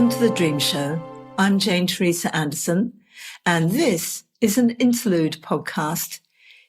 Welcome to the Dream Show. I'm Jane Teresa Anderson, and this is an interlude podcast,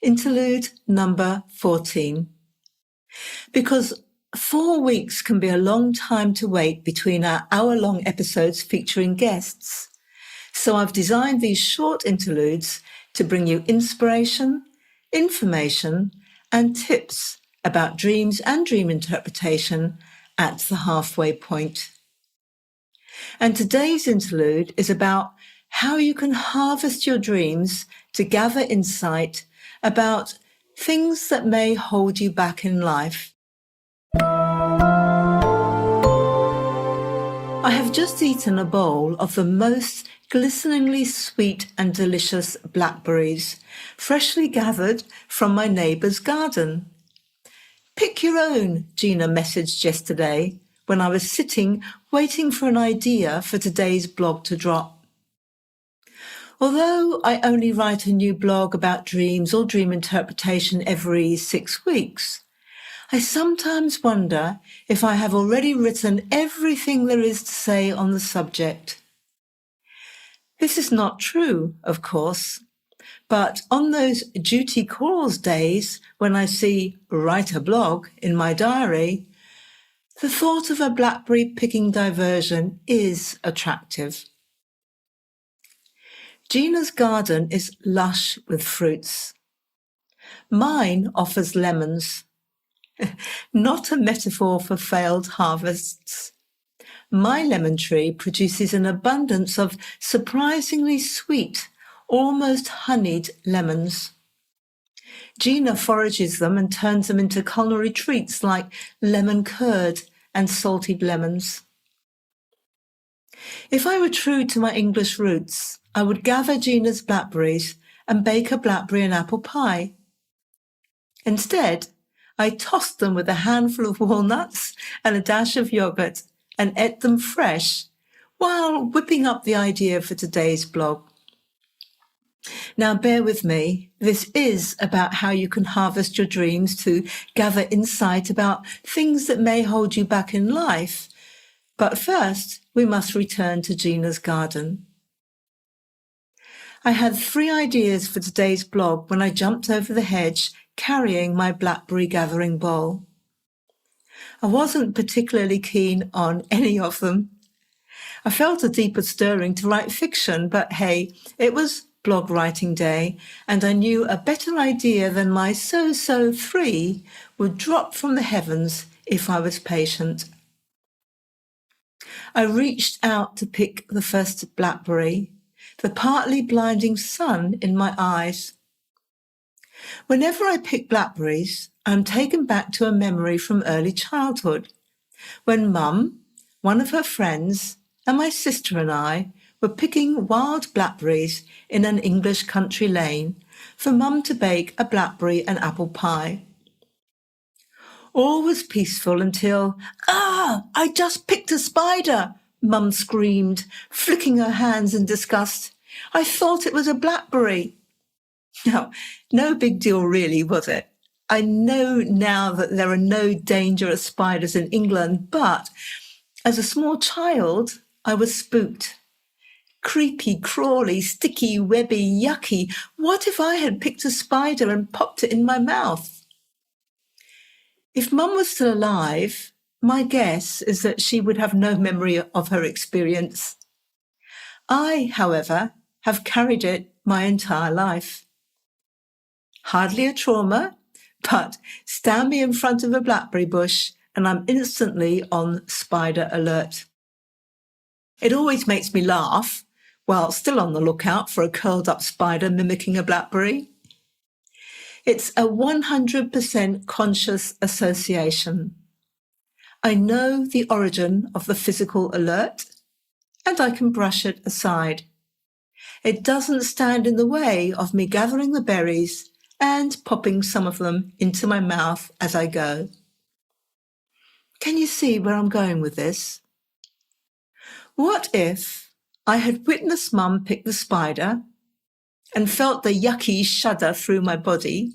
interlude number 14. Because 4 weeks can be a long time to wait between our hour-long episodes featuring guests. So I've designed these short interludes to bring you inspiration, information, and tips about dreams and dream interpretation at the halfway point. And today's interlude is about how you can harvest your dreams to gather insight about things that may hold you back in life. I have just eaten a bowl of the most glisteningly sweet and delicious blackberries, freshly gathered from my neighbour's garden. Pick your own, Gina messaged yesterday when I was sitting waiting for an idea for today's blog to drop. Although I only write a new blog about dreams or dream interpretation every 6 weeks, I sometimes wonder if I have already written everything there is to say on the subject. This is not true, of course, but on those duty calls days when I see write a blog in my diary, the thought of a blackberry picking diversion is attractive. Gina's garden is lush with fruits. Mine offers lemons. Not a metaphor for failed harvests. My lemon tree produces an abundance of surprisingly sweet, almost honeyed lemons. Gina forages them and turns them into culinary treats like lemon curd and salted lemons. If I were true to my English roots, I would gather Gina's blackberries and bake a blackberry and apple pie. Instead, I tossed them with a handful of walnuts and a dash of yogurt and ate them fresh while whipping up the idea for today's blog. Now bear with me, this is about how you can harvest your dreams to gather insight about things that may hold you back in life. But first, we must return to Gina's garden. I had 3 ideas for today's blog when I jumped over the hedge carrying my blackberry gathering bowl. I wasn't particularly keen on any of them. I felt a deeper stirring to write fiction, but hey, it was blog writing day, and I knew a better idea than my so-so 3 would drop from the heavens if I was patient. I reached out to pick the first blackberry, the partly blinding sun in my eyes. Whenever I pick blackberries, I'm taken back to a memory from early childhood, when Mum, one of her friends, and my sister and I were picking wild blackberries in an English country lane for Mum to bake a blackberry and apple pie. All was peaceful until, I just picked a spider, Mum screamed, flicking her hands in disgust. I thought it was a blackberry. Now, no big deal really, was it? I know now that there are no dangerous spiders in England, but as a small child, I was spooked. Creepy, crawly, sticky, webby, yucky. What if I had picked a spider and popped it in my mouth? If Mum was still alive, my guess is that she would have no memory of her experience. I, however, have carried it my entire life. Hardly a trauma, but stand me in front of a blackberry bush and I'm instantly on spider alert. It always makes me laugh, while still on the lookout for a curled up spider mimicking a blackberry. It's a 100% conscious association. I know the origin of the physical alert, and I can brush it aside. It doesn't stand in the way of me gathering the berries and popping some of them into my mouth as I go. Can you see where I'm going with this? What if I had witnessed Mum pick the spider and felt the yucky shudder through my body,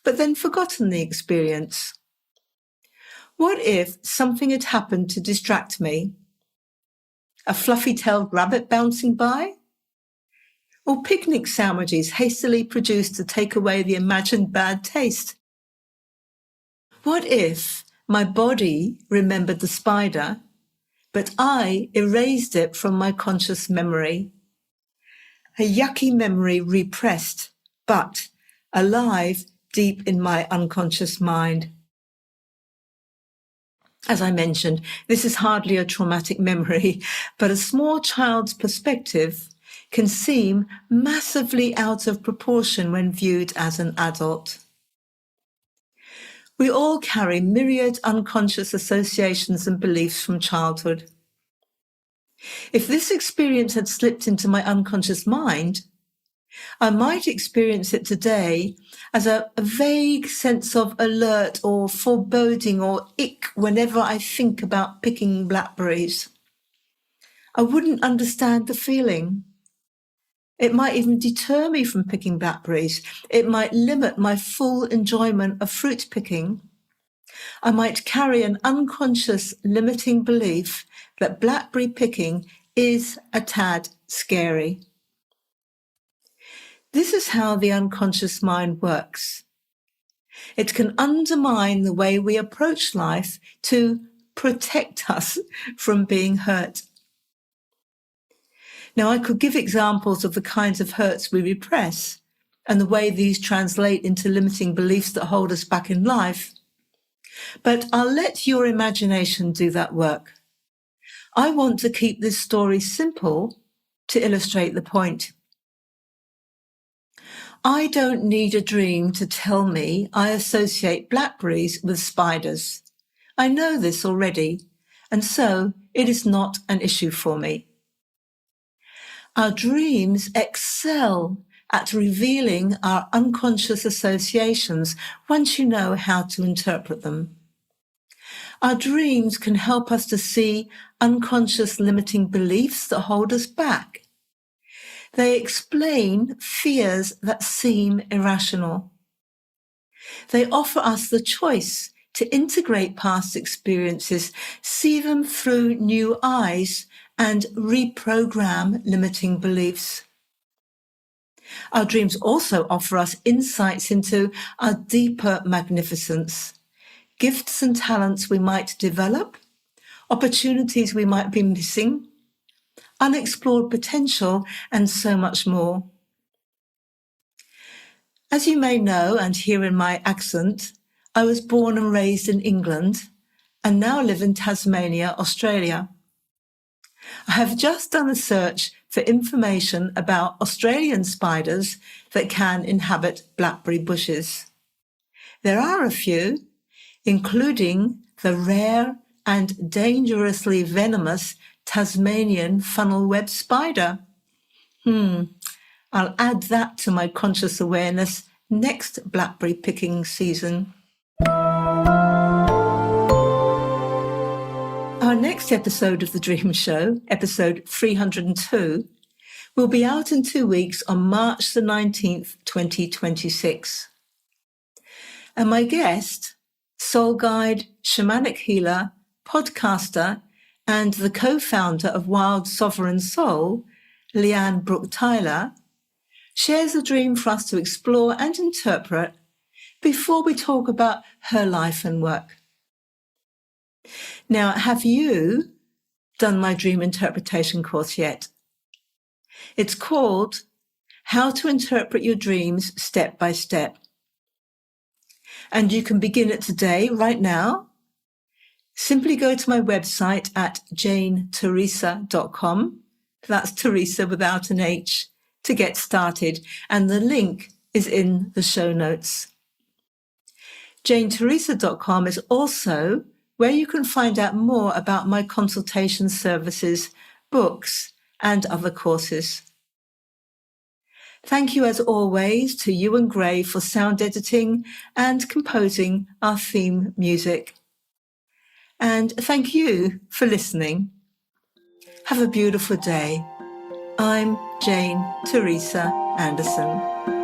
but then forgotten the experience? What if something had happened to distract me? A fluffy-tailed rabbit bouncing by? Or picnic sandwiches hastily produced to take away the imagined bad taste? What if my body remembered the spider, but I erased it from my conscious memory? A yucky memory repressed, but alive deep in my unconscious mind. As I mentioned, this is hardly a traumatic memory, but a small child's perspective can seem massively out of proportion when viewed as an adult. We all carry myriad unconscious associations and beliefs from childhood. If this experience had slipped into my unconscious mind, I might experience it today as a vague sense of alert or foreboding or ick whenever I think about picking blackberries. I wouldn't understand the feeling. It might even deter me from picking blackberries. It might limit my full enjoyment of fruit picking. I might carry an unconscious limiting belief that blackberry picking is a tad scary. This is how the unconscious mind works. It can undermine the way we approach life to protect us from being hurt. Now, I could give examples of the kinds of hurts we repress and the way these translate into limiting beliefs that hold us back in life, but I'll let your imagination do that work. I want to keep this story simple to illustrate the point. I don't need a dream to tell me I associate blackberries with spiders. I know this already, and so it is not an issue for me. Our dreams excel at revealing our unconscious associations once you know how to interpret them. Our dreams can help us to see unconscious limiting beliefs that hold us back. They explain fears that seem irrational. They offer us the choice to integrate past experiences, see them through new eyes, and reprogram limiting beliefs. Our dreams also offer us insights into our deeper magnificence, gifts and talents we might develop, opportunities we might be missing, unexplored potential, and so much more. As you may know and hear in my accent, I was born and raised in England and now live in Tasmania, Australia. I have just done a search for information about Australian spiders that can inhabit blackberry bushes. There are a few, including the rare and dangerously venomous Tasmanian funnel web spider. I'll add that to my conscious awareness next blackberry picking season. Our next episode of The Dream Show, episode 302, will be out in 2 weeks on March the 19th, 2026. And my guest, soul guide, shamanic healer, podcaster, and the co-founder of Wild Sovereign Soul, Lian Brook-Tyler, shares a dream for us to explore and interpret before we talk about her life and work. Now, have you done my dream interpretation course yet? It's called How to Interpret Your Dreams Step by Step. And you can begin it today, right now. Simply go to my website at janeteresa.com. That's Teresa without an H, to get started. And the link is in the show notes. janeteresa.com is also where you can find out more about my consultation services, books, and other courses. Thank you, as always, to Euan Gray for sound editing and composing our theme music. And thank you for listening. Have a beautiful day. I'm Jane Teresa Anderson.